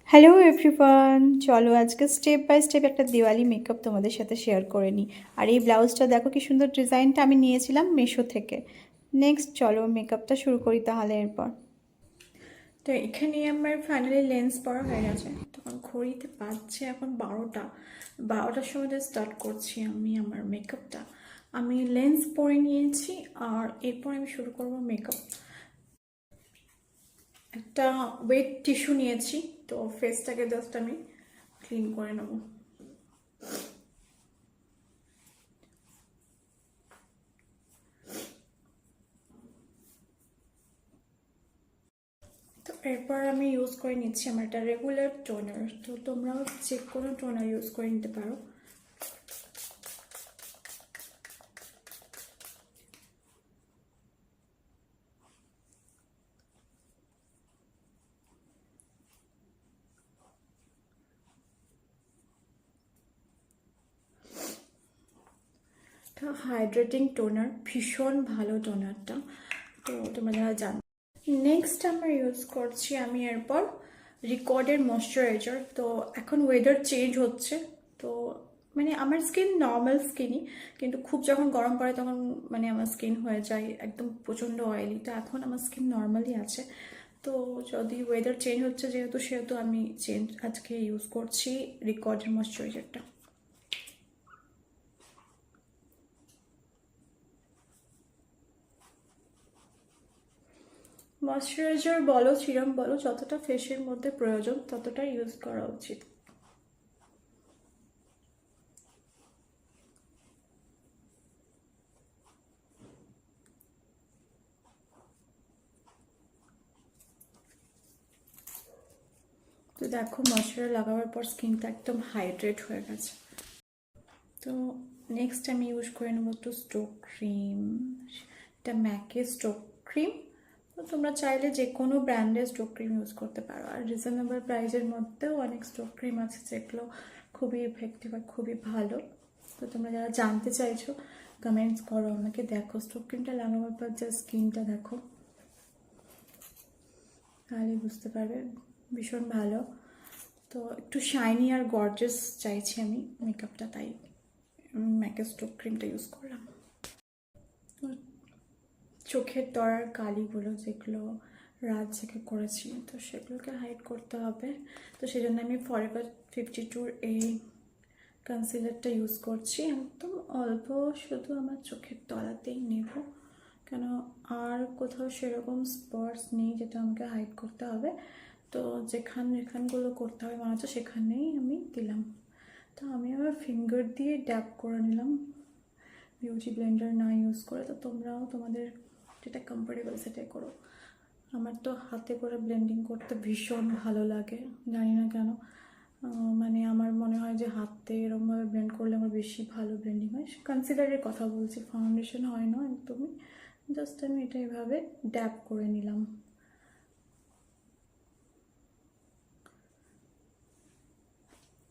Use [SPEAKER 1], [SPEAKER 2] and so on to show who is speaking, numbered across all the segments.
[SPEAKER 1] Hello everyone, চলো আজকে step by step একটা দিওয়ালি মেকআপ তোমাদের সাথে শেয়ার করে নিই। আর এই ব্লাউজটা দেখো কি সুন্দর, ডিজাইনটা আমি নিয়েছিলাম মিশো থেকে। নেক্সট চলো মেকআপটা শুরু করি তাহলে এরপর। তো এখানে আমার ফাইনালি লেন্স পরা হয়ে গেছে। তখন ঘড়িতে বাজছে এখন 12টার সময় স্টার্ট করছি আমি আমার মেকআপটা। আমি লেন্স পরে নিয়েছি আর এরপর আমি শুরু করব মেকআপ। একটা ওয়েট টিস্যু নিয়েছি, তো ফেসটাকে জাস্ট আমি ক্লিন করে নেব। তো এরপর আমি ইউজ করে নিচ্ছি আমার একটা রেগুলার টোনার। তো তোমরাও যে কোনো টোনার ইউজ করে নিতে পারো। হাইড্রেটিং টোনার, ভীষণ ভালো টোনারটা, তো তোমরা যারা জানো। নেক্সট আমরা ইউজ করছি আমি এরপর রিকর্ডের ময়শ্চারাইজার। তো এখন ওয়েদার চেঞ্জ হচ্ছে, তো মানে আমার স্কিন নর্মাল স্কিনই, কিন্তু খুব যখন গরম পড়ে তখন মানে আমার স্কিন হয়ে যায় একদম প্রচণ্ড অয়েলি। তো এখন আমার স্কিন নর্মালি আছে। তো যদি ওয়েদার চেঞ্জ হচ্ছে সেহেতু আমি আজকে ইউজ করছি রিকর্ডের ময়শ্চারাইজারটা। ময়শ্চারাইজার বলো, সিরাম বলো, যতটা ফেসের মধ্যে প্রয়োজন ততটা ইউজ করা উচিত। তো দেখো ময়শ্চারাইজার লাগাবার পর স্কিনটা একদম হাইড্রেট হয়ে গেছে। তো নেক্সট আমি ইউজ করে নেবো একটু স্টোক ক্রিম। এটা ম্যাকের স্টোক ক্রিম। তো তোমরা চাইলে যে কোনো ব্র্যান্ডের স্টোক ক্রিম ইউজ করতে পারো। আর রিজনেবল প্রাইসের মধ্যেও অনেক স্টোক ক্রিম আছে যেগুলো খুবই ইফেক্টিভ আর খুবই ভালো। তো তোমরা যারা জানতে চাইছো কমেন্টস করো আমাকে। দেখো স্টোক ক্রিমটা লাগানোর পর যা স্কিনটা দেখো, তাহলে বুঝতে পারবে ভীষণ ভালো। তো একটু শাইনি আর গর্জাস চাইছি আমি মেকআপটা, তাই ম্যাকের স্টোক ক্রিমটা ইউজ করলাম। চোখের তলার কালিগুলো যেগুলো রাত জেগে করেছি, তো সেগুলোকে হাইড করতে হবে। তো সেই জন্য আমি ফরএভার 52 এই কনসিলারটা ইউজ করছি। একদম অল্প শুধু আমার চোখের তলাতেই নেব, কেন আর কোথাও সেরকম স্পটস নেই যেটা আমাকে হাইড করতে হবে। তো যেখানগুলো করতে হবে মনে হচ্ছে সেখানেই আমি দিলাম। তো আমি আমার ফিঙ্গার দিয়ে ড্যাপ করে নিলাম, বিউটি ব্লেন্ডার না ইউজ করে। তো তোমরাও তোমাদের যেটা কমফোর্টেবল সেটাই করো। আমার তো হাতে করে ব্লেন্ডিং করতে ভীষণ ভালো লাগে, জানি না কেন। মানে আমার মনে হয় যে হাতে এরকমভাবে ব্লেন্ড করলে আমার বেশি ভালো ব্লেন্ডিং হয়। কনসিলারের কথা বলছি, ফাউন্ডেশন হয় না একদমই। জাস্ট আমি এটা এভাবে ড্যাপ করে নিলাম।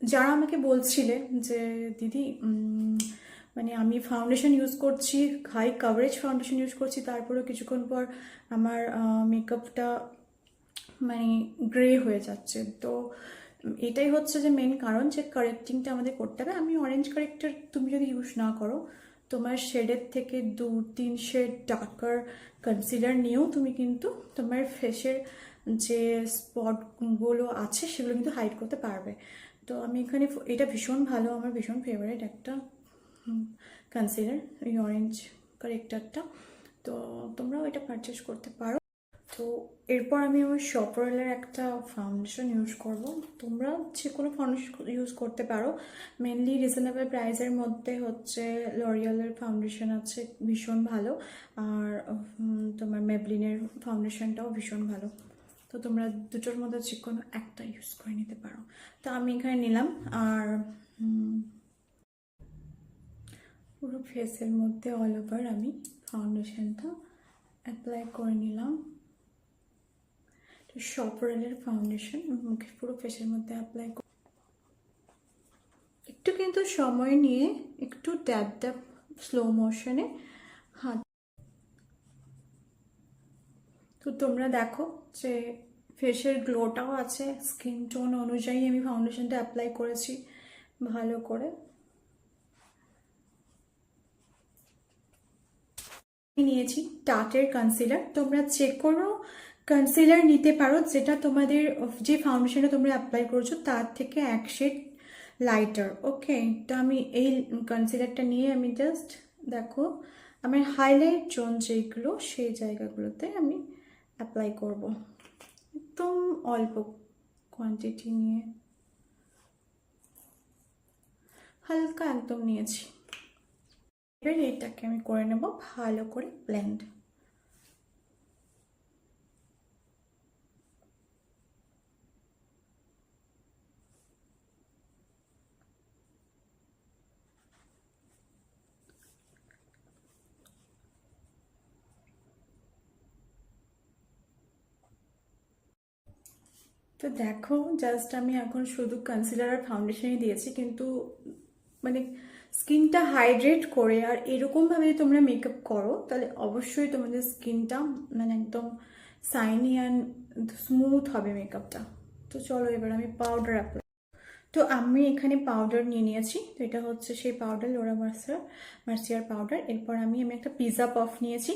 [SPEAKER 1] যারা আমাকে বলছিলে যে দিদি মানে আমি ফাউন্ডেশন ইউজ করছি, হাই কাভারেজ ফাউন্ডেশন ইউজ করছি, তারপরেও কিছুক্ষণ পর আমার মেকআপটা মানে গ্রে হয়ে যাচ্ছে, তো এটাই হচ্ছে যে মেন কারণ যে কারেক্টিংটা আমাদের করতে হবে। আমি অরেঞ্জ কারেক্টার তুমি যদি ইউজ না করো, তোমার শেডের থেকে 2-3 শেড ডার্কার কনসিলার নিয়েও তুমি কিন্তু তোমার ফেসের যে স্পটগুলো আছে সেগুলো কিন্তু হাইড করতে পারবে। তো আমি এখানে এটা ভীষণ ভালো, আমার ভীষণ ফেভারিট একটা কনসিলার, এই অরেঞ্জ কারেক্টারটা। তো তোমরাও এটা পারচেস করতে পারো। তো এরপর আমি আমার শপরলের একটা ফাউন্ডেশন ইউজ করব। তোমরা যে কোনো ফাউন্ডেশন ইউজ করতে পারো, মেনলি রিজনেবল প্রাইসের মধ্যে হচ্ছে লরিয়ালের ফাউন্ডেশন আছে ভীষণ ভালো, আর তোমার মেবলিনের ফাউন্ডেশনটাও ভীষণ ভালো। তো তোমরা দুটোর মধ্যে যে কোনো একটা ইউজ করে নিতে পারো। তো আমি এখানে নিলাম, আর পুরো ফেসের মধ্যে অল ওভার আমি ফাউন্ডেশনটা অ্যাপ্লাই করে নিলাম। শপরলের ফাউন্ডেশন মুখে পুরো ফেসের মধ্যে অ্যাপ্লাই করি। একটু কিন্তু সময় নিয়ে একটু ড্যাব ড্যাব স্লো মোশনে হাত। তো তোমরা দেখো যে ফেসের গ্লোটাও আছে, স্কিন টোন অনুযায়ী আমি ফাউন্ডেশনটা অ্যাপ্লাই করেছি ভালো করে। নিয়েছি টাটের কনসিলার, তোমরা চেক করো কনসিলার নিতে পারো যেটা তোমাদের যে ফাউন্ডেশনে তোমরা অ্যাপ্লাই করছো তার থেকে এক শেড লাইটার। ওকে, তো আমি এই কনসিলারটা নিয়ে আমি জাস্ট দেখো আমার হাইলাইট জোন যেগুলো সেই জায়গাগুলোতে আমি অ্যাপ্লাই করব একদম অল্প কোয়ান্টিটি নিয়ে, হালকা একদম নিয়েছি। এবার এটাকে আমি করে নেব ভালো করে ব্লেন্ড। তো দেখো জাস্ট আমি এখন শুধু কনসিলার আর ফাউন্ডেশনই দিয়েছি, কিন্তু মানে স্কিনটা হাইড্রেট করে আর এরকমভাবে যদি তোমরা মেকআপ করো তাহলে অবশ্যই তোমাদের স্কিনটা মানে একদম সাইনি অ্যান্ড স্মুথ হবে মেকআপটা। তো চলো এবার আমি পাউডার অ্যাপ্লাই। তো আমি এখানে পাউডার নিয়ে নিয়েছি, তো এটা হচ্ছে সেই পাউডার লোরা মার্সিয়ার পাউডার। এরপর আমি একটা পিৎজা পাফ নিয়েছি,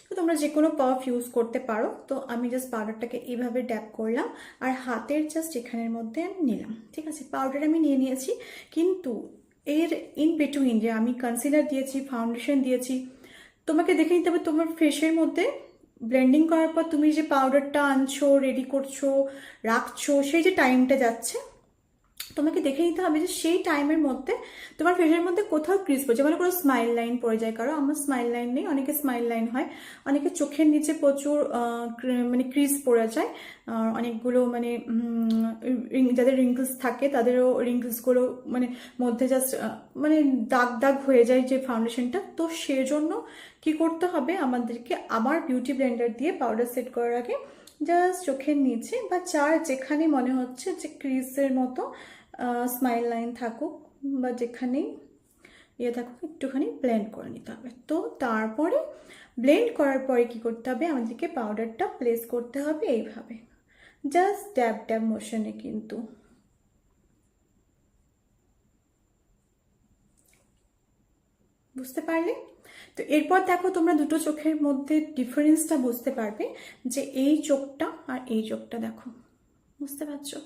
[SPEAKER 1] তো তোমরা যে কোনো পাফ ইউজ করতে পারো। তো আমি জাস্ট পাউডারটাকে এইভাবে ড্যাপ করলাম আর হাতের জাস্ট এখানের মধ্যে আমি নিলাম। ঠিক আছে, পাউডার আমি নিয়ে নিয়েছি, কিন্তু এর ইন বিটুইন যে আমি কনসিলার দিয়েছি ফাউন্ডেশন দিয়েছি, তোমাকে দেখে নিতে হবে তোমার ফেসের মধ্যে ব্লেন্ডিং করার পর তুমি যে পাউডারটা আনছো রেডি করছো রাখছো সেই যে টাইমটা যাচ্ছে, তোমাকে দেখে নিতে হবে যে সেই টাইমের মধ্যে তোমার ফেসের মধ্যে কোথাও ক্রিজ পড়ছে, মানে কোনো স্মাইল লাইন পড়ে যায়। কারো আমার স্মাইল লাইন নেই, অনেকে স্মাইল লাইন হয়, অনেকে চোখের নিচে প্রচুর মানে ক্রিজ পড়ে যায়, অনেকগুলো মানে যাদের রিঙ্কলস থাকে তাদেরও রিঙ্কলসগুলো মানে মধ্যে জাস্ট মানে দাগ দাগ হয়ে যায় যে ফাউন্ডেশনটা। তো সেজন্য কি করতে হবে আমাদেরকে আবার বিউটি ব্লেন্ডার দিয়ে পাউডার সেট করার আগে জাস্ট চোখের নিচে বা যার যেখানে মনে হচ্ছে যে ক্রিজের মতো স্মাইল লাইন থাকুক বা যেখানেই ইয়ে থাকুক একটুখানি ব্লেন্ড করে নিতে হবে। তো তারপরে ব্লেন্ড করার পরে কি করতে হবে, আমাদেরকে পাউডারটা প্লেস করতে হবে এইভাবে জাস্ট ড্যাব ড্যাব মোশনে, কিন্তু বুঝতে পারলে? তো এরপর দেখো তোমরা দুটো চোখের মধ্যে ডিফারেন্সটা বুঝতে পারবে যে এই চোখটা আর এই চোখটা দেখো, বুঝতে পারছো?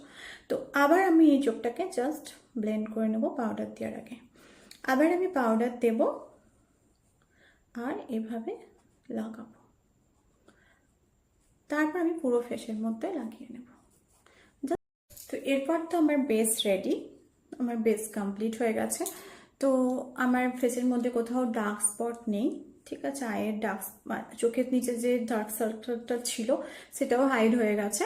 [SPEAKER 1] তো আবার আমি এই চোখটাকে জাস্ট ব্লেন্ড করে নেব পাউডার দেওয়ার আগে। আবার আমি পাউডার দেব আর এভাবে লাগাবো, তারপর আমি পুরো ফেসের মধ্যে লাগিয়ে নেব। তো এরপর তো আমার বেস রেডি, আমার বেস কমপ্লিট হয়ে গেছে। তো আমার ফেসের মধ্যে কোথাও ডার্ক স্পট নেই, ঠিক আছে, আইয়ের ডার্ক চোখের নিচে যে ডার্ক সার্কেলটা ছিল সেটাও হাইড হয়ে গেছে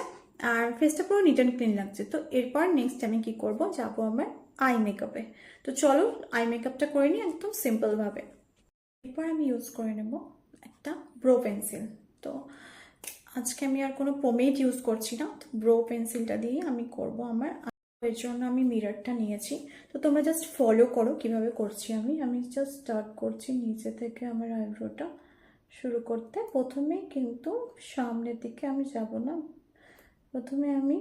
[SPEAKER 1] আর ফেসটা পুরো নিট অ্যান্ড ক্লিন লাগছে। তো এরপর নেক্সট আমি কি করব, যাবো আমার আই মেকআপে। তো চলো আই মেকআপটা করে নিই একদম সিম্পলভাবে। এরপর আমি ইউজ করে নেব একটা ব্রো পেন্সিল। তো আজকে আমি আর কোনো পোমেড ইউজ করছি না, ব্রো পেন্সিলটা দিয়ে আমি করব আমার। এর জন্য আমি মিররটা নিয়েছি, তো তোমরা জাস্ট ফলো করো কিভাবে করছি আমি। আমি জাস্ট স্টার্ট করছি নিচে থেকে আমার আইব্রোটা শুরু করতে। প্রথমে কিন্তু সামনের দিকে আমি যাব না, প্রথমে আমি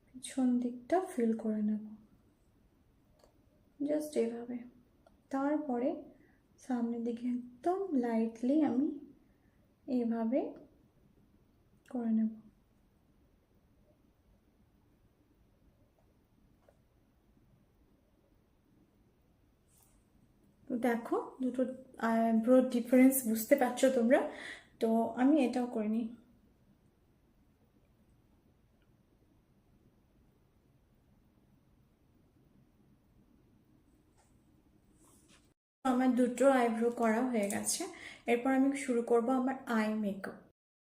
[SPEAKER 1] পিছন দিকটা ফিল করে নেব জাস্ট এভাবে। তারপরে সামনের দিকে একদম লাইটলি আমি এইভাবে করে নেব। তো দেখো দুটো ব্রো ডিফারেন্স বুঝতে পারছো তোমরা? তো আমি এটাও করে নিই। আমার দুটো আইব্রো করা হয়ে গেছে, এরপর আমি শুরু করব আমার আই মেকআপ।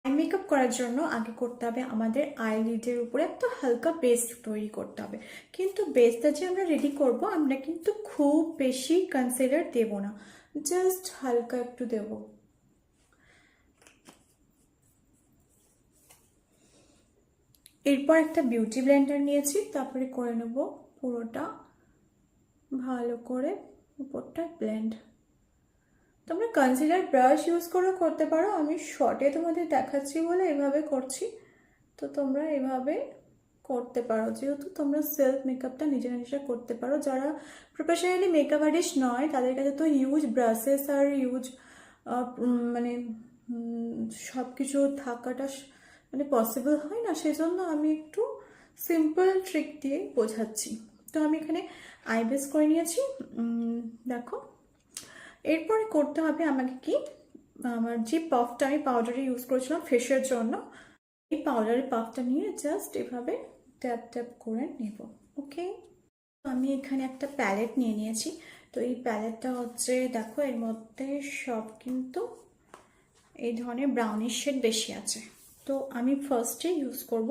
[SPEAKER 1] আই মেকআপ করার জন্য আগে করতে হবে আমাদের আইলিডের উপরে একটা হালকা বেস তৈরি করতে হবে। কিন্তু বেসটা যে আমরা রেডি করব আমরা কিন্তু খুব বেশি কনসিলার দেব না, জাস্ট হালকা একটু দেব। এরপর একটা বিউটি ব্লেন্ডার নিয়েছি, তারপরে করে নেব পুরোটা ভালো করে উপরটা ব্লেন্ড। তোমরা কনসিলার ব্রাশ ইউজ করে করতে পারো, আমি শর্টে তোমাদের দেখাচ্ছি বলে এভাবে করছি। তো তোমরা এভাবে করতে পারো, যেহেতু তোমরা সেলফ মেকআপটা নিজে নিজে করতে পারো। যারা প্রফেশনালি মেকআপ আর্টিস্ট নয় তাদের কাছে তো ইউজ ব্রাশেস আর ইউজ মানে সব কিছু থাকাটা মানে পসিবল হয় না, সেই জন্য আমি একটু সিম্পল ট্রিক দিয়ে বোঝাচ্ছি। তো আমি এখানে আইবেস করে নিয়েছি, দেখো। এরপরে করতে হবে আমাকে কি, আমার যে পাফটা আমি পাউডারে ইউজ করেছিলাম ফেসের জন্য, এই পাউডারের পাফটা নিয়ে জাস্ট এভাবে ট্যাপ ট্যাপ করে নেব। ওকে, আমি এখানে একটা প্যালেট নিয়ে নিয়েছি। তো এই প্যালেটটা হচ্ছে, দেখো এর মধ্যে সব কিন্তু এই ধরনের ব্রাউনিশ শেড বেশি আছে। তো আমি ফার্স্টে ইউজ করব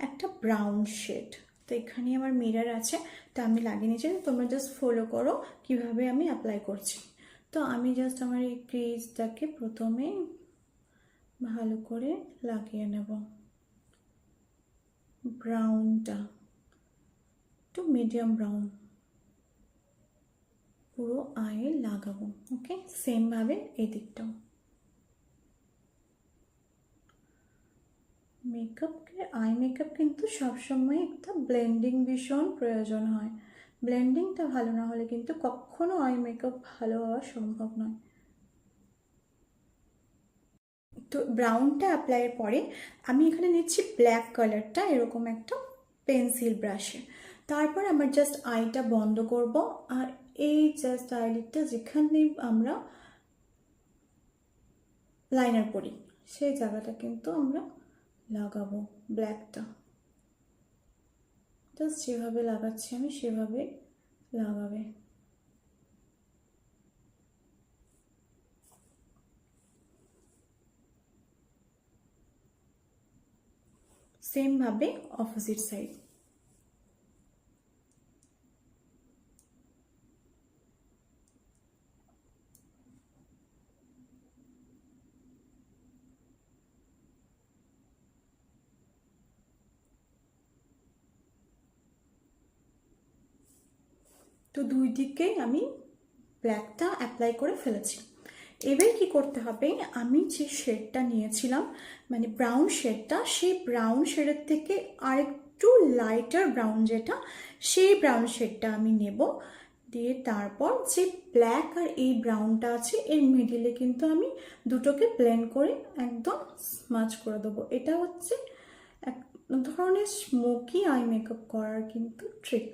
[SPEAKER 1] একটা ব্রাউন শেড। তো এখানে আমার মিরর আছে, তো আমি লাগিয়ে নিয়েছি, তোমরা জাস্ট ফলো করো কিভাবে আমি অ্যাপ্লাই করছি। তো আমি জাস্ট আমার এই ক্রিজটাকে প্রথমে ভালো করে লাগিয়ে নেব, ব্রাউনটা একটু মিডিয়াম ব্রাউন পুরো আয়ে লাগাবো। ওকে, সেমভাবে এই দিকটাও। আই মেকআপ কিন্তু সবসময় একটা ব্লেন্ডিং ভীষণ প্রয়োজন হয়। ব্লেন্ডিংটা ভালো না হলে কিন্তু কখনো আই মেকআপ ভালো হওয়া সম্ভব নয়। তো ব্রাউনটা অ্যাপ্লাইয়ের পরে আমি এখানে নিচ্ছি ব্ল্যাক কালারটা, এরকম একটা পেন্সিল ব্রাশে। তারপর আমার জাস্ট আইটা বন্ধ করব, আর এই জাস্ট আইলিডটা যেখানে আমরা লাইনার পরি সেই জায়গাটা কিন্তু আমরা লাগাবো ব্ল্যাকটা। জাস্ট যেভাবে লাগাচ্ছি আমি সেভাবে লাগাবে। সেম ভাবে অপোজিট সাইড। তো দুই দিকে আমি ব্ল্যাকটা অ্যাপ্লাই করে ফেলেছি। এবার কি করতে হবে, আমি যে শেডটা নিয়েছিলাম মানে ব্রাউন শেডটা, সেই ব্রাউন শেডের থেকে আরেকটু লাইটার ব্রাউন যেটা, সেই ব্রাউন শেডটা আমি নেব। দিয়ে তারপর যে ব্ল্যাক আর এই ব্রাউনটা আছে এর মিডিলে কিন্তু আমি দুটোকে ব্লেন্ড করে একদম স্মাচ করে দেবো। এটা হচ্ছে এক ধরনের স্মোকি আই মেকআপ করার কিন্তু ট্রিক।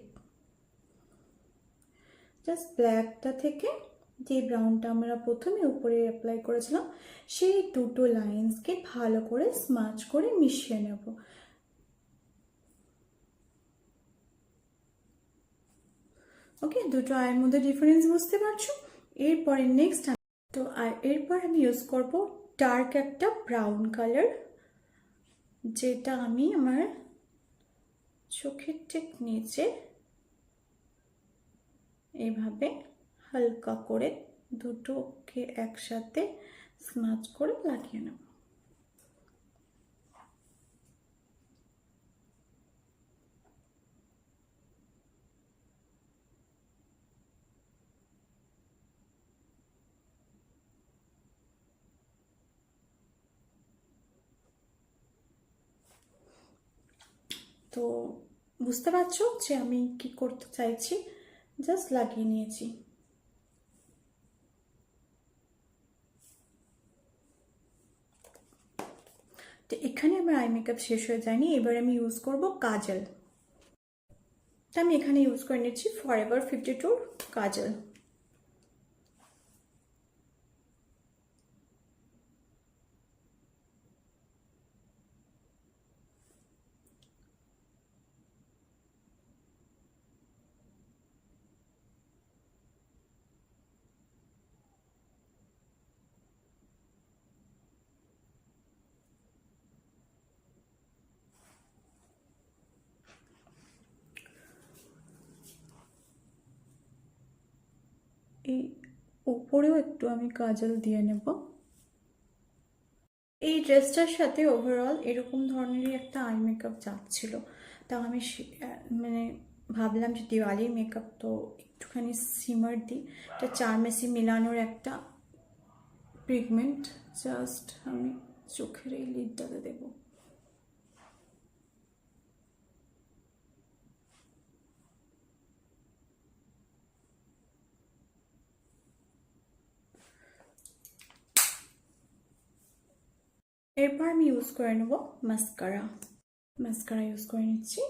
[SPEAKER 1] জাস্ট ব্ল্যাকটা থেকে যে ব্রাউনটা আমরা প্রথমে উপরে অ্যাপ্লাই করেছিলাম সেই দুটো লাইন্সকে ভালো করে স্মাচ করে মিশিয়ে নেব। ওকে, দুটো আয়ের মধ্যে ডিফারেন্স বুঝতে পারছো। এরপরে নেক্সট তো আর এরপর আমি ইউজ করব ডার্ক একটা ব্রাউন কালার, যেটা আমি আমার চোখের ঠিক নিচে এভাবে হালকা করে দুটোকে একসাথে স্মাচ করে লাগিয়ে নেব। তো বুঝতে পারছো যে আমি কি করতে চাইছি, জাস্ট লাগিয়ে নিয়েছি। তো এখানে আমার আই মেকআপ শেষ হয়ে যায়নি, এবার আমি ইউজ করব কাজল। তো আমি এখানে ইউজ করে নিচ্ছি ফরএভার 52 কাজল। এই উপরেও একটু আমি কাজল দিয়ে নেব। এই ড্রেসটার সাথে ওভারঅল এরকম ধরনেরই একটা আই মেকআপ যাচ্ছিল। তা আমি মানে ভাবলাম যে দিওয়ালির মেকআপ তো একটুখানি সিমার দিই, তো চারমেসি মিলানোর একটা পিগমেন্ট জাস্ট আমি চোখের এই লিডটাতে দেবো। এরপর আমি ইউজ করে নেব মাস্কারা। মাস্কারা ইউজ করে নিচ্ছি।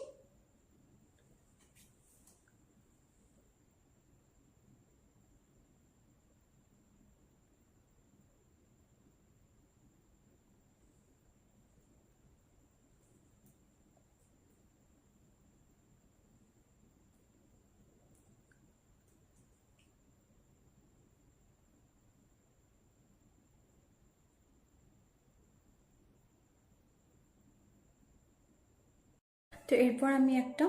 [SPEAKER 1] তো এরপর আমি একটা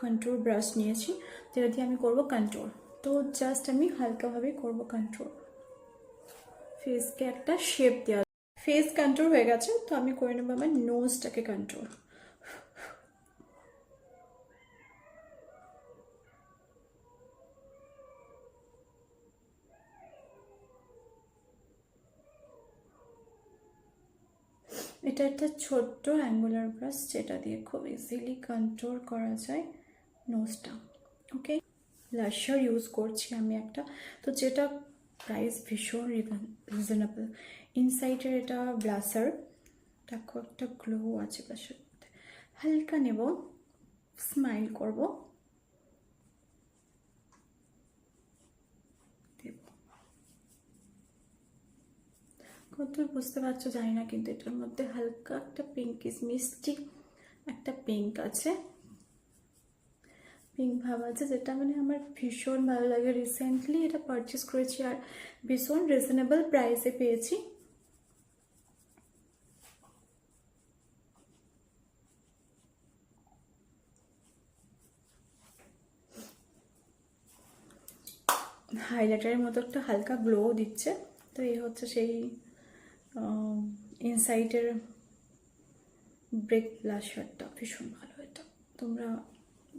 [SPEAKER 1] কন্ট্রোল ব্রাশ নিয়েছি, যেটা দিয়ে আমি করব কন্ট্রোল। তো জাস্ট আমি হালকাভাবে করব কন্ট্রোল, ফেসকে একটা শেপ দেওয়া। ফেস কন্ট্রোল হয়ে গেছে, তো আমি করে নেবো আমার নোজটাকে কন্ট্রোল। এটা একটা ছোট্ট অ্যাঙ্গুলার ব্রাশ, যেটা দিয়ে খুব ইজিলি কন্ট্রোল করা যায় নোজটা। ওকে, ব্লাশার ইউজ করছি আমি একটা, তো যেটা প্রাইস ভীষণ রিজনেবল। ইনসাইডের এটা ব্লাশার, দেখো একটা গ্লো আছে ব্লাশার মধ্যে। হালকা নেব, স্মাইল করব, দেব। কত বুঝতে পারছো জানি না, কিন্তু এটার মধ্যে হালকা একটা পিঙ্কিশ মিষ্টি একটা পিঙ্ক আছে, পিঙ্ক ভাব আছে, যেটা মানে আমার ভীষণ ভালো লাগে। রিসেন্টলি এটা পারচেস করেছি আর ভীষণ রিজনেবল প্রাইসে পেয়েছি। হাইলাইটারের মতো একটা হালকা গ্লো দিচ্ছে। তো এই হচ্ছে সেই ইনসাইটের ব্রেক ব্লাশারটা, ভীষণ ভালো। এটা তোমরা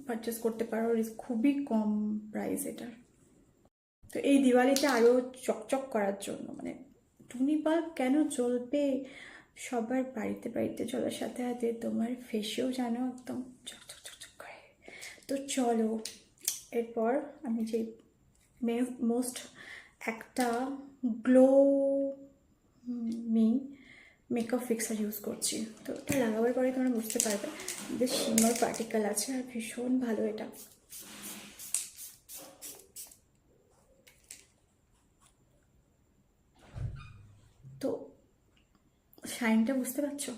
[SPEAKER 1] পারচেস করতে পারো, খুবই কম প্রাইস এটার। তো এই দিওয়ালিতে আরও চকচক করার জন্য, মানে টুনি বাল্ব কেন জ্বলবে সবার বাড়িতে বাড়িতে চলার সাথে সাথে তোমার ফেসেও যেন একদম চকচক চকচক করে। তো চলো, এরপর আমি যে মোস্ট একটা glow me makeup fixer use করছি। তো এটা লাগাবার পরে তোমরা বুঝতে পারবে যে শিমার পার্টিকেল আছে, আর ভীষণ ভালো এটা। তো শাইনটা বুঝতে পারছো,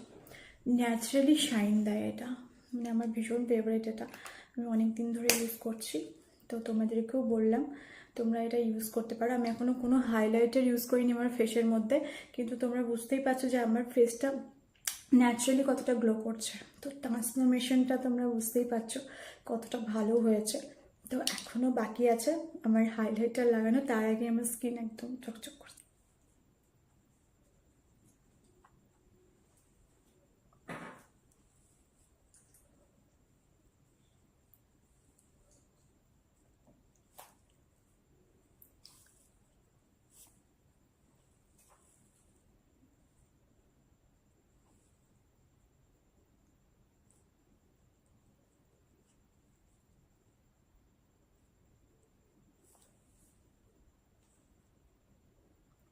[SPEAKER 1] ন্যাচারালি শাইন দেয় এটা, মানে আমার ভীষণ ফেভারিট এটা। আমি অনেক দিন ধরে ইউজ করছি, তো তোমাদেরকেও বললাম তোমরা এটা ইউজ করতে পারো। আমি এখনও কোনো হাইলাইটার ইউজ করিনি আমার ফেসের মধ্যে, কিন্তু তোমরা বুঝতেই পারছো যে আমার ফেসটা ন্যাচারালি কতটা গ্লো করছে। তো ট্রান্সফরমেশনটা তোমরা বুঝতেই পারছো কতটা ভালো হয়েছে। তো এখনও বাকি আছে আমার হাইলাইটার লাগানো, তার আগে আমার স্কিন একদম চকচক করছে।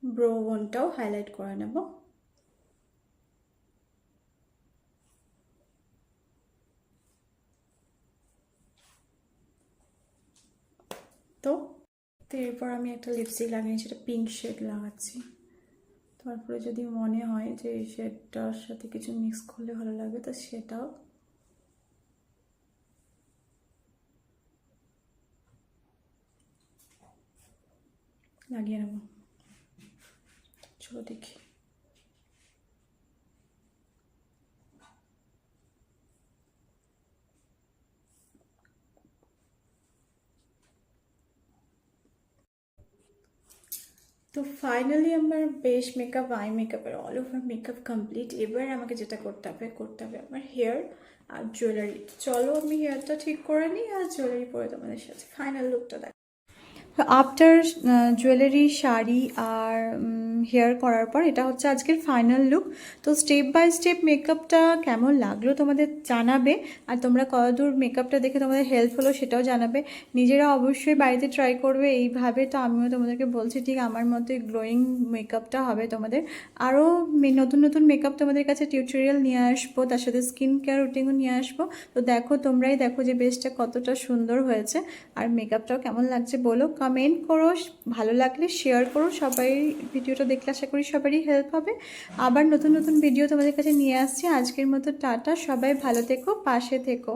[SPEAKER 1] ব্রো বোনটাও হাইলাইট করে নেব। তো এরপর আমি একটা লিপস্টিক লাগিয়েছি, সেটা পিঙ্ক শেড লাগাচ্ছি। তারপরে যদি মনে হয় যে এই শেডটার সাথে কিছু মিক্স করলে ভালো লাগে, তো সেটাও লাগিয়ে নেব। চলো দেখি। তো ফাইনালি আমার বেশ মেকআপ, আই মেকআপের অল ওভার মেকআপ কমপ্লিট। এবার আমাকে যেটা করতে হবে আমার হেয়ার আর জুয়েলারি। চলো আমি হেয়ারটা ঠিক করে নিই আর জুয়েলারি পরে তোমাদের সাথে ফাইনাল লুকটা দেখ। আফটার জুয়েলারি, শাড়ি আর হেয়ার করার পর এটা হচ্ছে আজকের ফাইনাল লুক। তো স্টেপ বাই স্টেপ মেকআপটা কেমন লাগলো তোমাদের জানাবে, আর তোমরা কতদূর মেকআপটা দেখে তোমাদের হেল্প হলো সেটাও জানাবে। নিজেরা অবশ্যই বাড়িতে ট্রাই করবে এইভাবে। তো আমিও তোমাদেরকে বলছি ঠিক আমার মতোই গ্লোয়িং মেকআপটা হবে তোমাদের। আরও নতুন নতুন মেকআপ তোমাদের কাছে টিউটোরিয়াল নিয়ে আসবো, তার সাথে স্কিন কেয়ার রুটিনও নিয়ে আসবো। তো দেখো, তোমরাই দেখো যে বেসটা কতটা সুন্দর হয়েছে, আর মেকআপটাও কেমন লাগছে বলো, কমেন্ট করো, ভালো লাগলে শেয়ার করো। সবাই ভিডিওটা দেখলে আশা করি সবারই হেল্প হবে। আবার নতুন নতুন ভিডিও তোমাদের কাছে নিয়ে আসছি। আজকের মতো টাটা, সবাই ভালো থেকো, পাশে থেকো।